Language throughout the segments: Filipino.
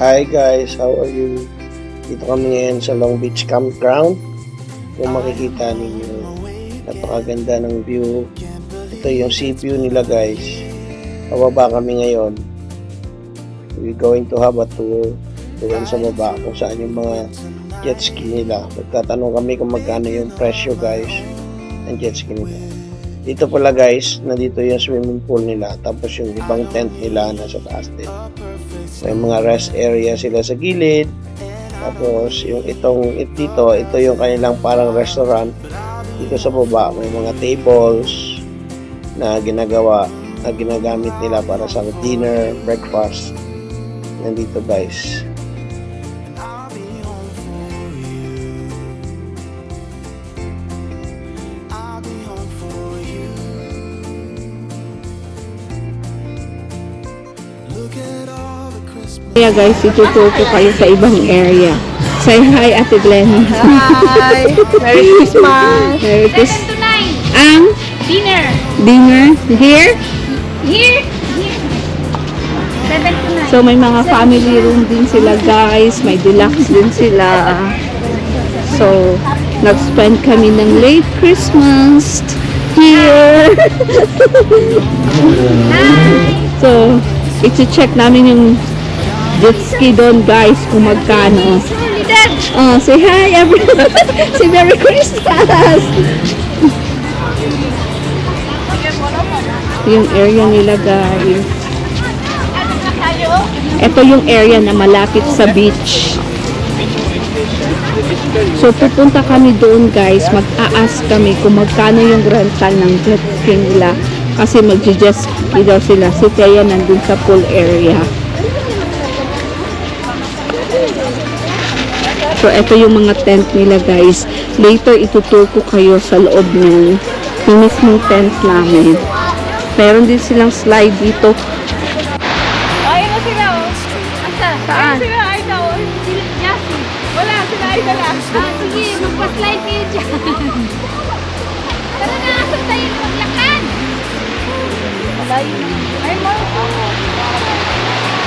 Hi guys, how are you? Dito kami ngayon sa Long Beach Campground. Kung makikita ninyo, napakaganda ng view. Ito yung sea view nila guys. Pababa kami ngayon. We're going to have a tour doon sa baba kung saan yung mga jet ski nila. Magtatanong kami kung magkano yung presyo guys ng jet ski nila. Dito pala guys, nandito yung swimming pool nila. Tapos yung ibang tent nila nasa taas din. May mga rest area sila sa gilid. Tapos yung ito yung kanilang parang restaurant. Dito sa baba may mga tables na ginagamit nila para sa dinner, breakfast. Nandito guys. Kaya guys, ituturo ko kayo sa ibang area. Say hi, Ate Glenn. Hi! Merry Christmas! Merry Christmas. 7 to 9. Ang Dinner. dinner here. Here. 7 to 9. So may mga family room din sila guys. May deluxe din sila. So, nag-spend kami ng late Christmas here. So, i-check namin yung jet ski doon guys kung magkano. Oh, say hi everyone. Say Merry Christmas. Yung area nila guys. Ito yung area na malapit sa beach. So pupunta kami doon guys. Mag-a-ask kami kung magkano yung rental ng jet ski nila. Kasi mag-jet ski daw sila. Si Thea nandun sa pool area. So, ito yung mga tent nila guys. Later, itutur ko kayo sa loob ng mismong tent namin. Meron din silang slide dito. Ayun na sila, oh. Asa? Saan? Ayun sila, ay daw. Sila, Jasmine. Wala, sila ay dala. Sige, magpa-slide kayo dyan. Tara na, asan tayo maglakad? Ay,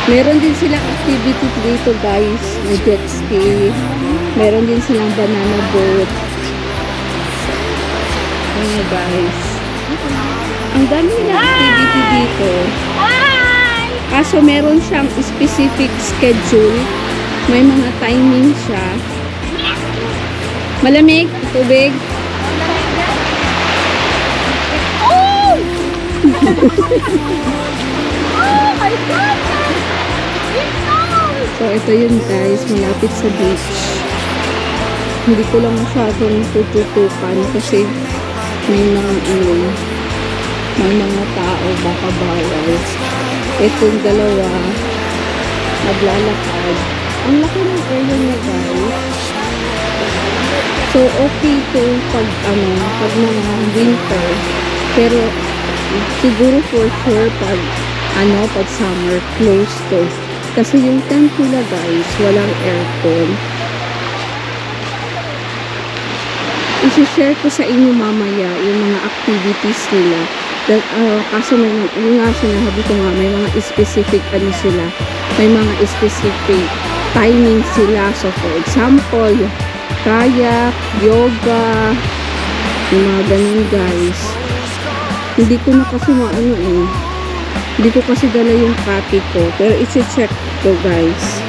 Meron din silang activity dito guys. May jet ski. Meron din silang banana boat. Ayan guys. Ang dami nilang activity dito. Kaso meron siyang specific schedule. May mga timing siya. Malamig, tubig. Oh! Oh my God! So, ito yun guys. Malapit sa beach. Hindi ko lang masyadong tututukan kasi may mga tao baka bawal. Itong dalawa naglalakad. Ang laki ng area niya guys. So, okay to pag mga winter. Pero, siguro for sure pag summer, close to. Kasi yung tent nila guys, walang aircon. I-share ko sa inyo mamaya yung mga activities nila. Kaso yung nga sinabi ko nga, may mga specific sila. May mga specific timing sila. So for example, yung kayak, yoga, yung mga ganun guys. Hindi ko na kasi hindi ko kasi dala yung copy ko. Pero i-check ko guys.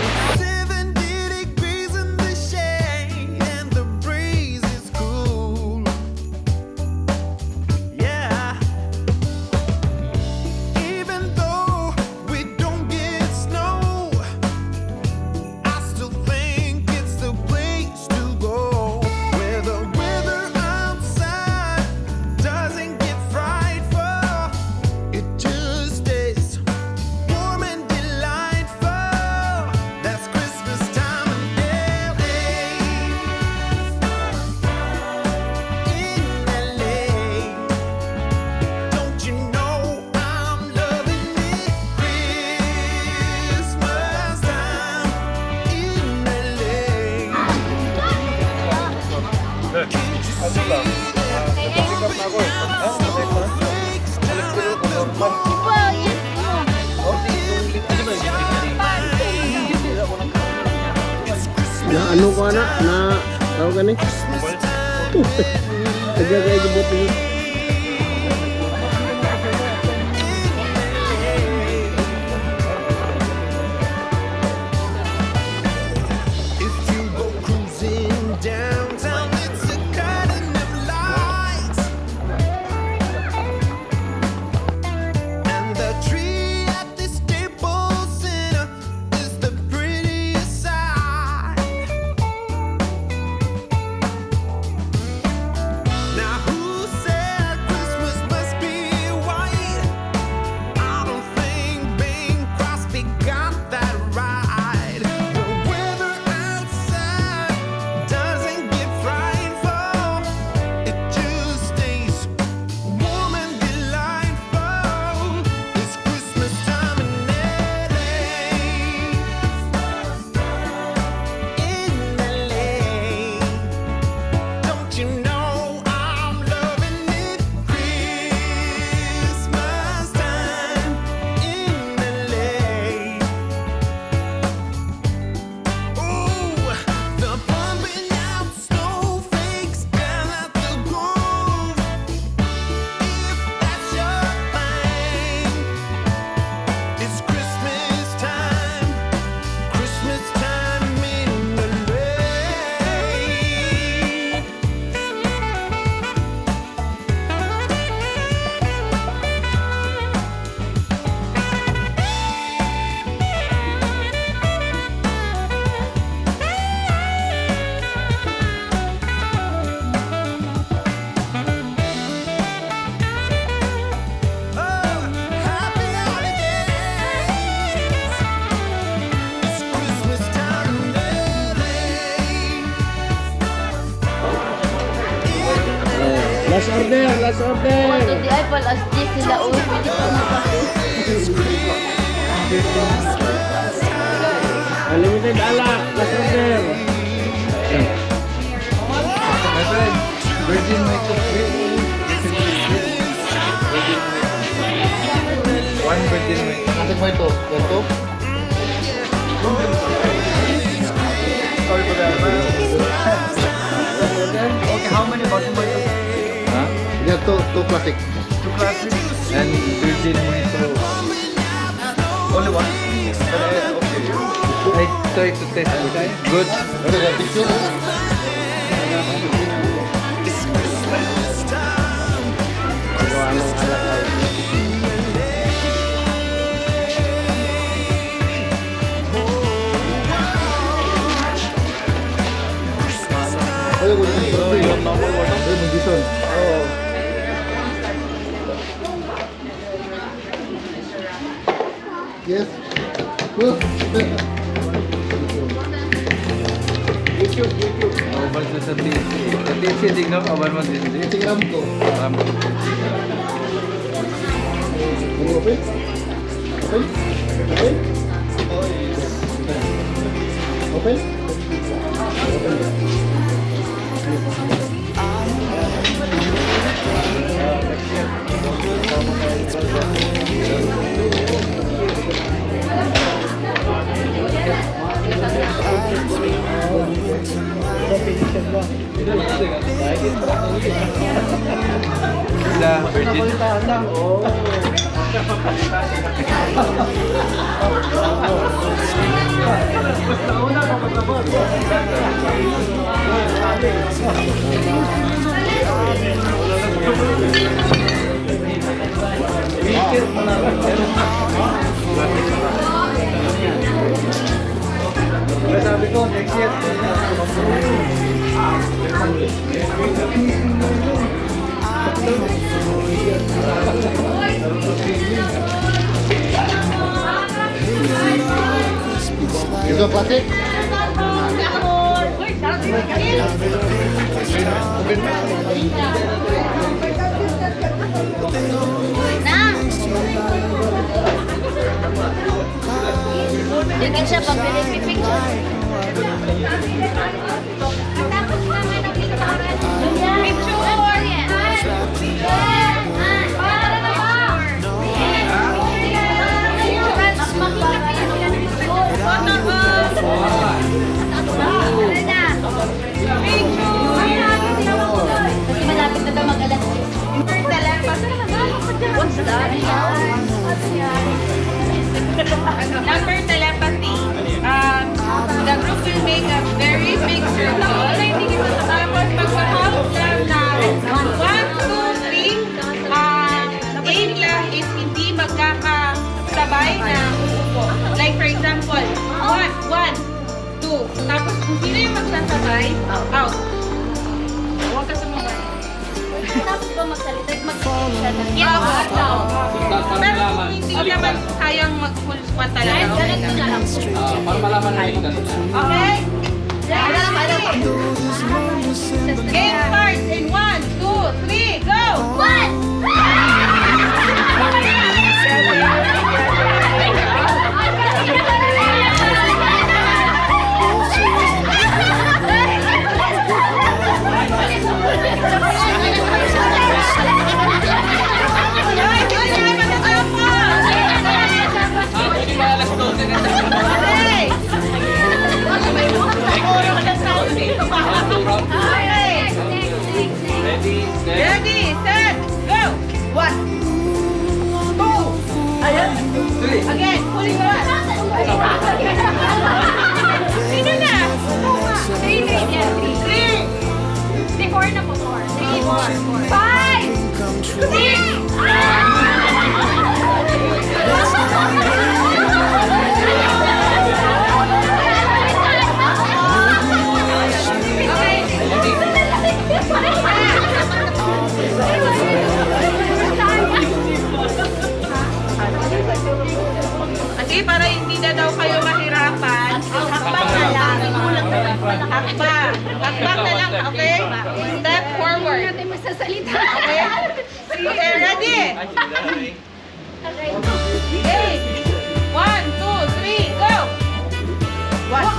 ano ko na tawag gani? Agad-agad gibot ni. Last order, last order. Ito di ay pal as di sila o pwede pa magpapit. Unlimited alak, last order. My friend, virgin may cook. One virgin may. Nasaan mo ito? Ito? Sorry for that. Okay, how many bottle mo ito? Huh? Yeah, two classic. Two classic and virgin mojito. Only one? Okay. I try to taste it. Good. Ano yung picture? Anong alak ay. Ano yung picture? Ano yung Jason? Oo. Yes. Well, YouTube. Abal sa TNC. Sa TNC, tignan mo, abal mo din. Instagram ko. Ano open? Open? Open? Open? Isa, virgin. Sabi ko, next year. Ito plastic? Bigyan siya pag pinipicture. Tapos naman ang picture yan. Para na ba? Mas makita kayo ng picture. What's that? Number telepathy. The group will make a very big circle. Tapos pagka-count lang na 1, 2, 3, aim lang is hindi magkakasabay na upo. Like for example, 1, 2. Tapos kung sino yung magsasabay, out. Huwag ka sumabay. Tapos ba magsalita? Mag-sing siya ng Pero kung hindi naman sayang mag-full squat talaga. Okay na. Para malaman na yung Okay? Game starts in 1, 2, 3, go! 1! Ready, set, go! 1, 2, again, pulling the run. Sino na? 3, 4 na po, 4. 5, 6, Ate, para hindi na daw kayo mahirapan, hakbang na lang. Hakbang. Hakbang na lang, okay? Step forward. Okay? Okay, ready? Okay. 1, 2, 3, go! 1.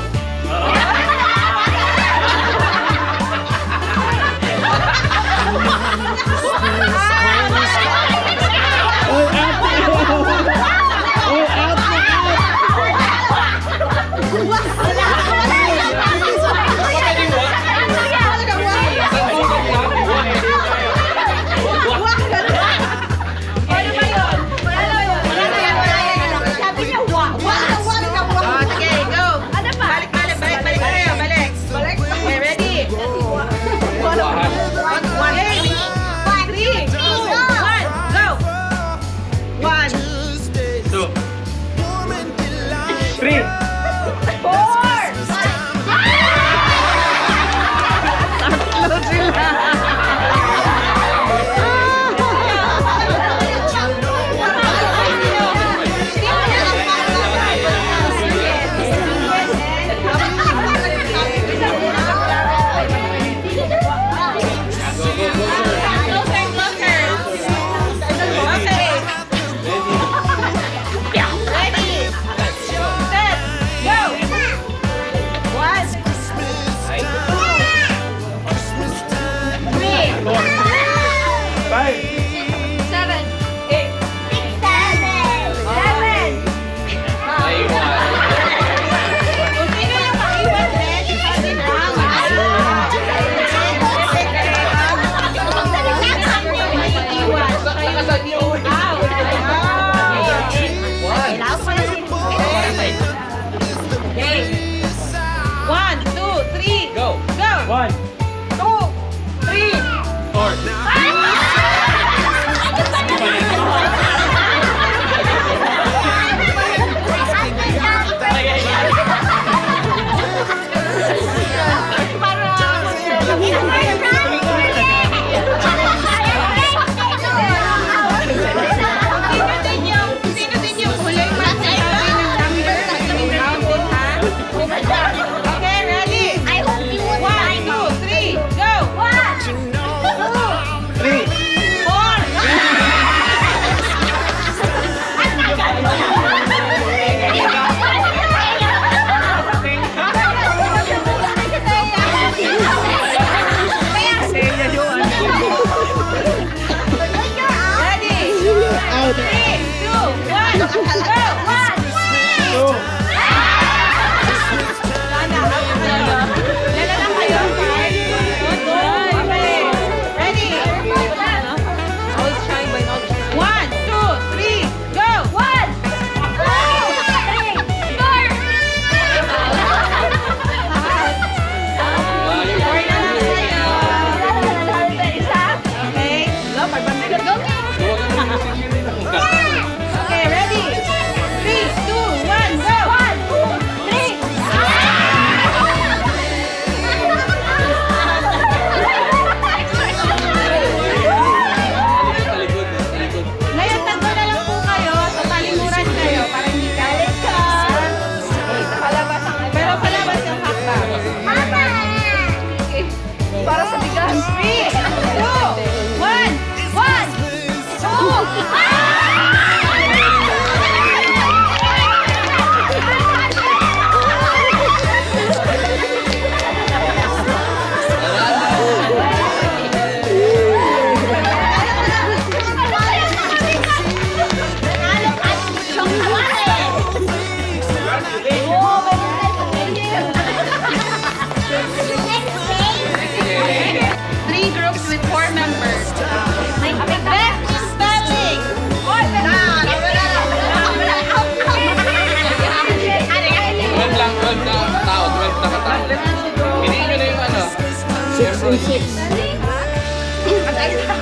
and 6.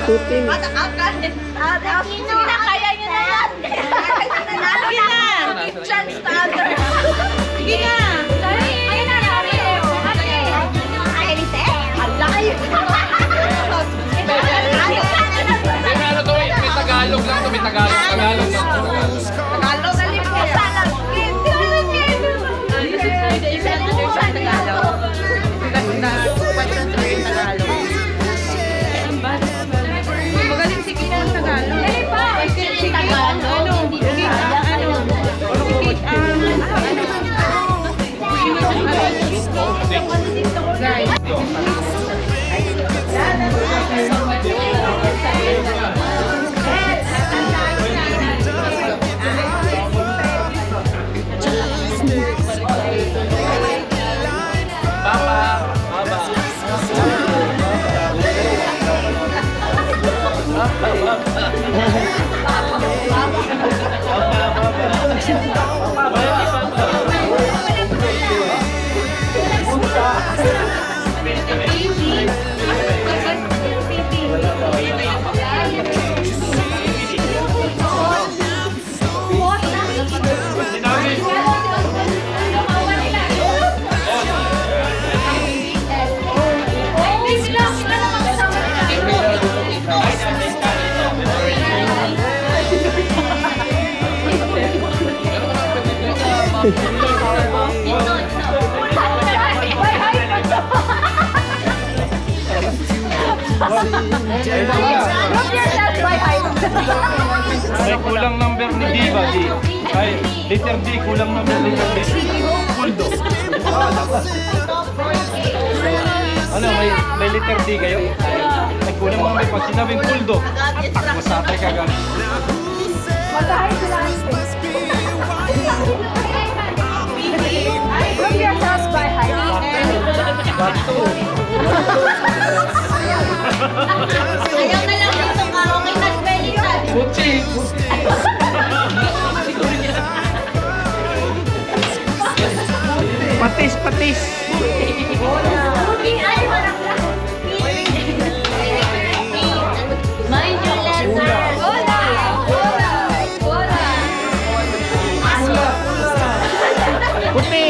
Putin. Sino na kaya nyo na yan? Nanalo na! Kitchen starter! Sige na! Ayun na, sorry. Ay, Elite? Alay! May ano to, may Tagalog lang to, may Tagalog. Tagalog lang. Tagalog na lipo. Sana. Magaling si Kina ang Tagalog. Dali pa. Sige, Tagalog. ano? Sige, Guys. May kulang number ni Diva, D. Ay, letter D, kulang number ni D. Kuldo. Ano, may letter D kayo? May kulang number pag sinabing kuldo. Masatay ka agad. From your house by Ayaw na lang dito ka. Okay na spelling na. Kutsi! Patis, patis. Ay, walang Mind your letter. Hola! Hola! Hola! Puti.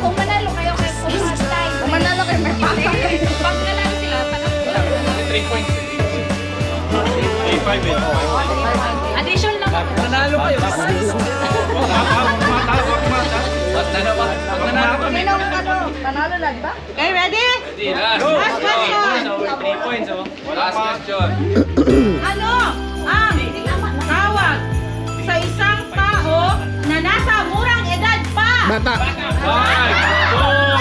Kung manalo kayo kay Kumas time. Kung manalo kayo may pakay. Pag nalang sila, panalo lang. 3 points. 5 Addition lang. Nanalo kayo. Ba't nanalo? Pag nanalo kami. Sinong ano? Panalo na, di ba? Okay, ready? Hindi, last. Last question. 3 points, oh. Last question. Ano ang tawag sa isang tao na nasa murang edad pa? Bata. 5, 4,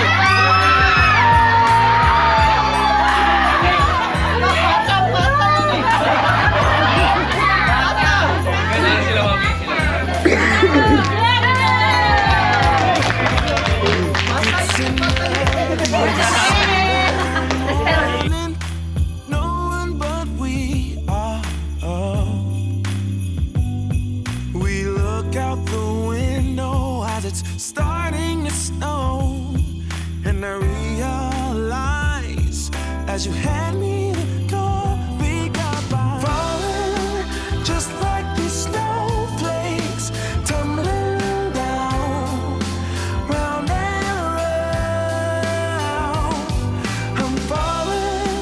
it's starting to snow. And I realize as you hand me the go, we got by. Falling just like these snowflakes, tumbling down, round and round. I'm falling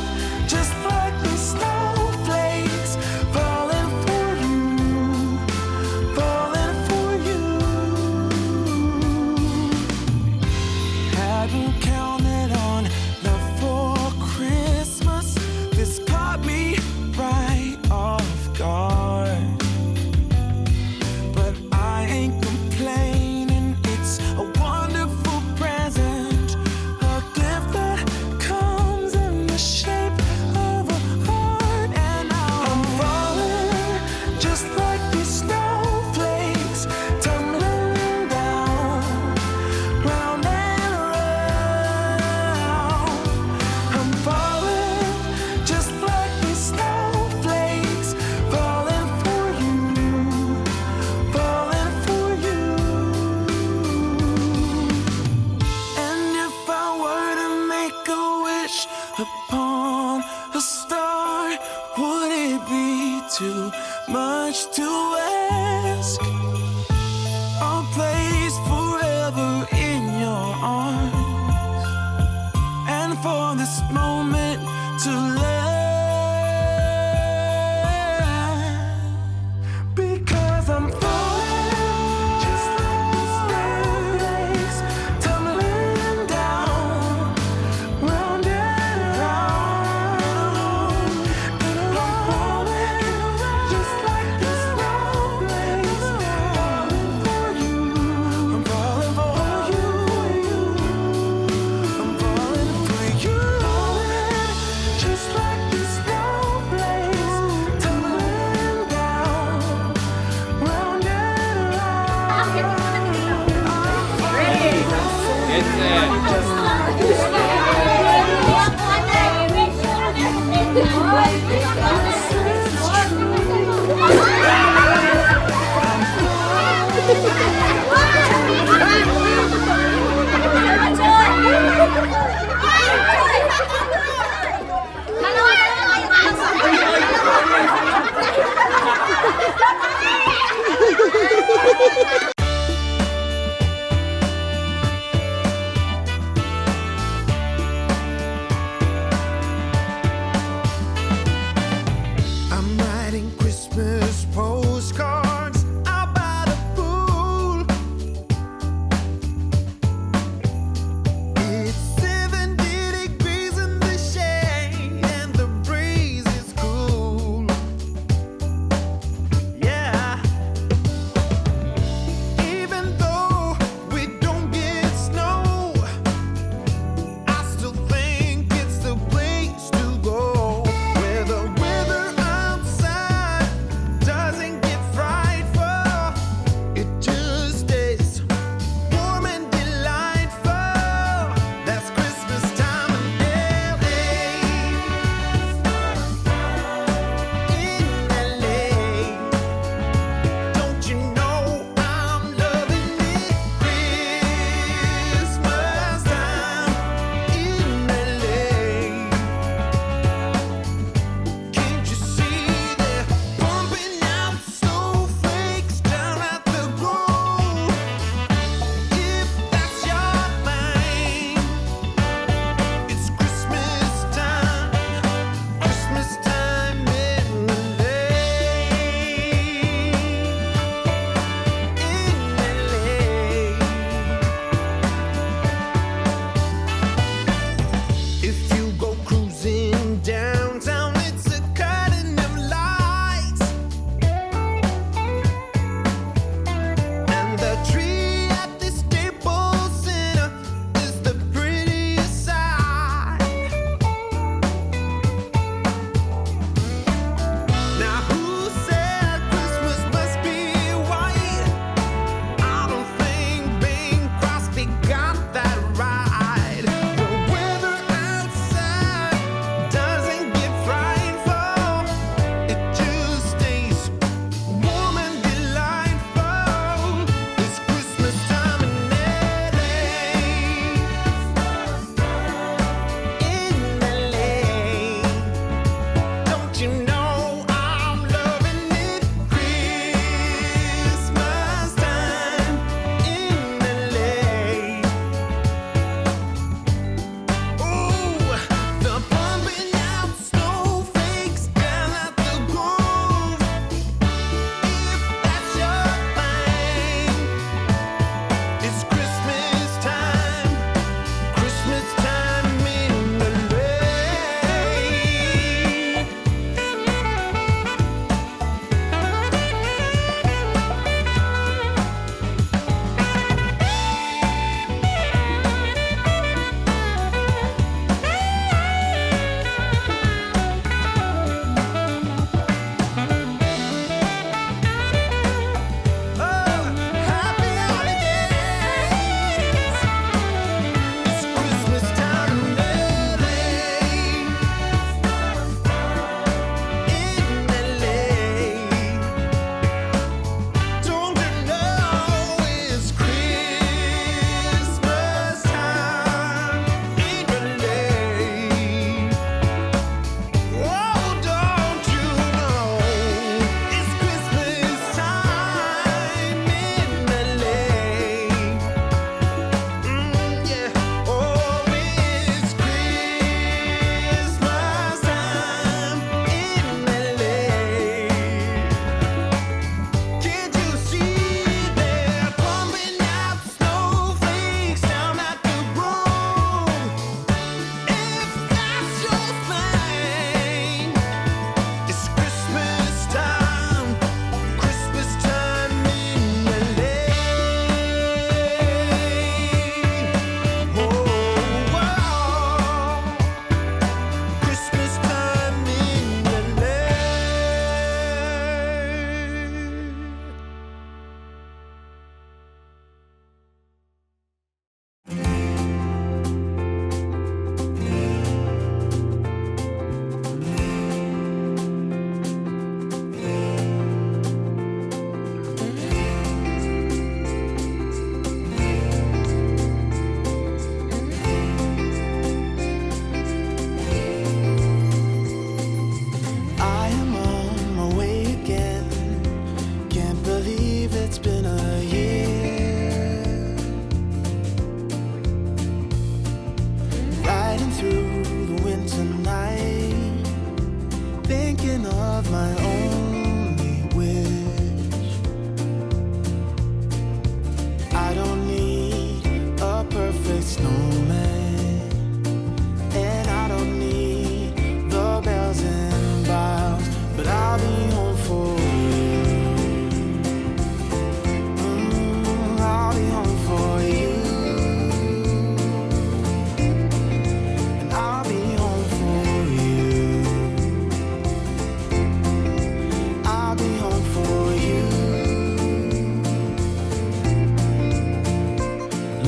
just like these snowflakes, falling for you, falling for you. Hadn't counted on love for Christmas. This caught me right off guard. But I ain't complaining. It's a wonderful present, a gift that comes in the shape of a heart. And I'm falling just like these snowflakes, tumbling down, round and round. I'm falling just like these snowflakes, falling for you, falling for you. And if I were to make a wish upon a star, would it be too much to ask? A place forever in your arms, and for this moment to last. Because I'm falling just like these snowflakes, tumbling down, round and round. And I'm falling just like these snowflakes, falling for you. I'm falling for you. I'm falling for you. Just like these snowflakes, tumbling down, round and It's I'm writing Christmas postcards out by the pool,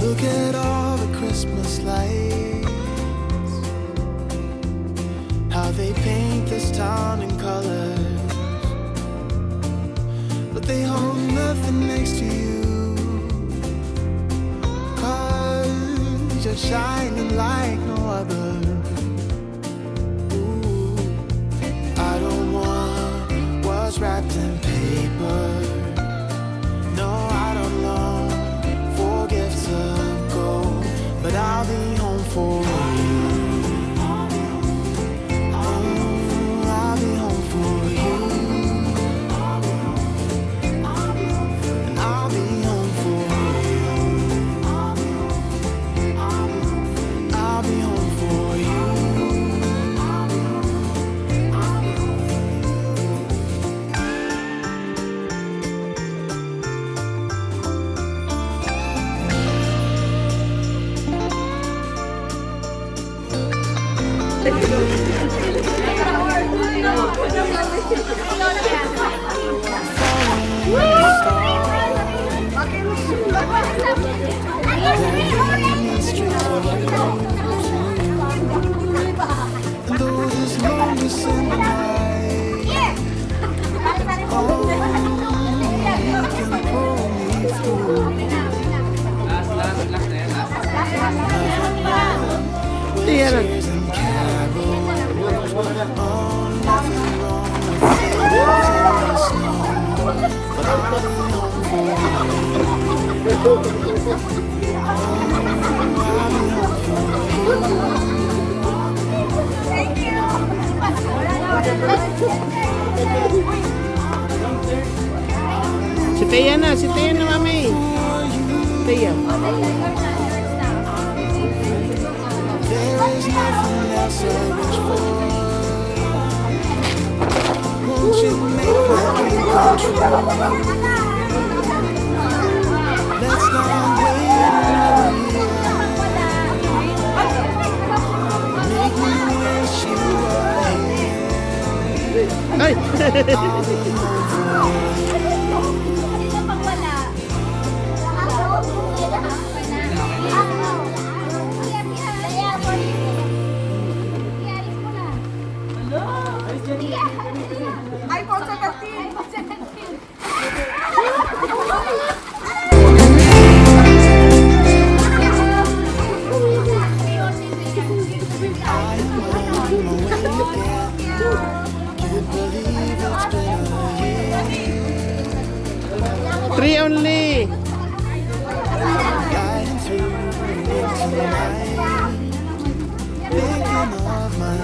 Look at all the Christmas lights, how they paint this town in colors, but they hold nothing next to you, 'cause you're shining like no other. Ooh, I don't want what's wrapped in paper. No, I don't long for gifts of gold, but I'll be home for you. Oh, I'll be home for you. And I'll be home for you. I'll be home for you. And though there's loneliness in the night, oh, you can pull me through. Cheers and carols, oh, nothing wrong with flowers in the snow, but I'll be home for you. I'll be home for you. Si Tia na, mami. Tia. There is nothing else I wish for. Won't you make my dream come true? Let's not wait another year. Make me wish you were here. Ay! I'll be home for you. Three only. Riding through into the night, thinking of my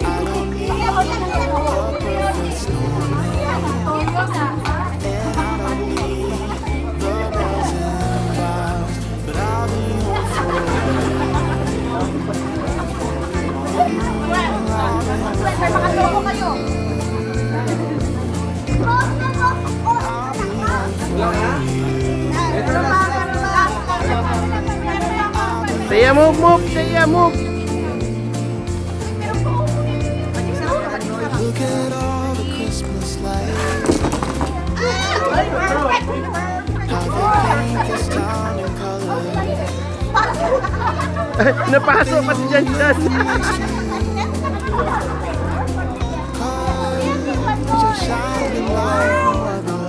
I don't need a perfect snowman, and I don't need the bells and clouds, but I'll be home for Tia, move. Tia, move. Look at all the Christmas lights, how they paint this town in colors. Napasok pa si Jan Jan. You're shining like no other.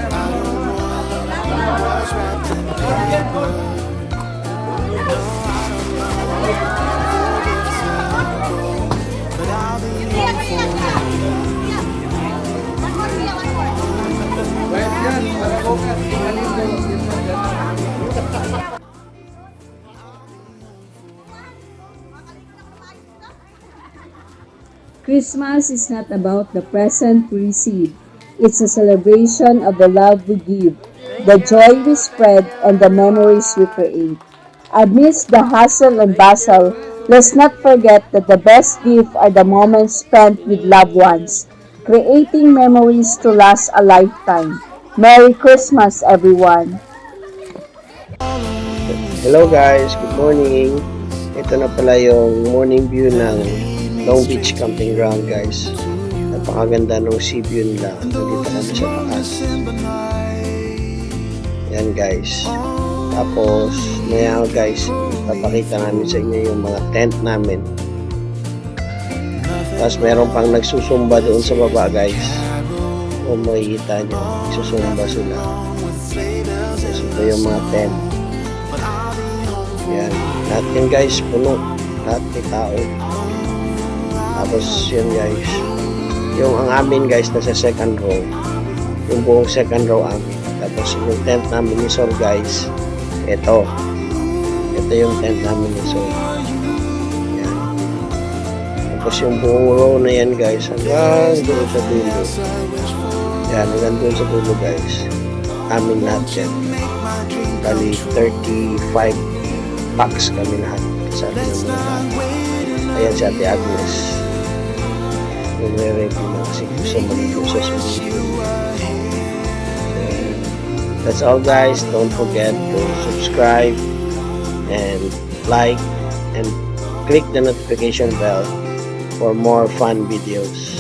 I don't want what's wrapped in paper. No, I don't know gifts of gold, but I'll be home for you. Christmas is not about the present we receive. It's a celebration of the love we give, the joy we spread, and the memories we create. Amidst the hustle and bustle, let's not forget that the best gift are the moments spent with loved ones, creating memories to last a lifetime. Merry Christmas, everyone! Hello guys, good morning. Ito na pala yung morning view ng Long Beach Camping Ground guys. Napakaganda ng sea view nila. Nandito kami sa taas. Yan guys. Tapos, maya guys, papakita namin sa inyo yung mga tent namin. Tapos meron pang nagsusumba doon sa baba guys. Kung makikita nyo, nagsusumba sila. Tapos ito yung mga tent. Yan. Lahat yan guys, puno. Lahat may tao. Tapos yun guys. Yung ang amin guys, nasa second row. Yung buong second row amin. Tapos yung tent namin ni Sol guys, ito yung tent namin ni Sol. Yan. Tapos yung buong row na yan guys, hanggang doon sa dulo. Yan, hanggang doon sa dulo guys. Amin lahat yan. Bali 35 packs kami lahat. Sabi ng mga lahat. Ayan si Ate Agnes. Nire-ready na kasi gusto mag-go sa susunod. That's all guys. Don't forget to subscribe and like and click the notification bell for more fun videos.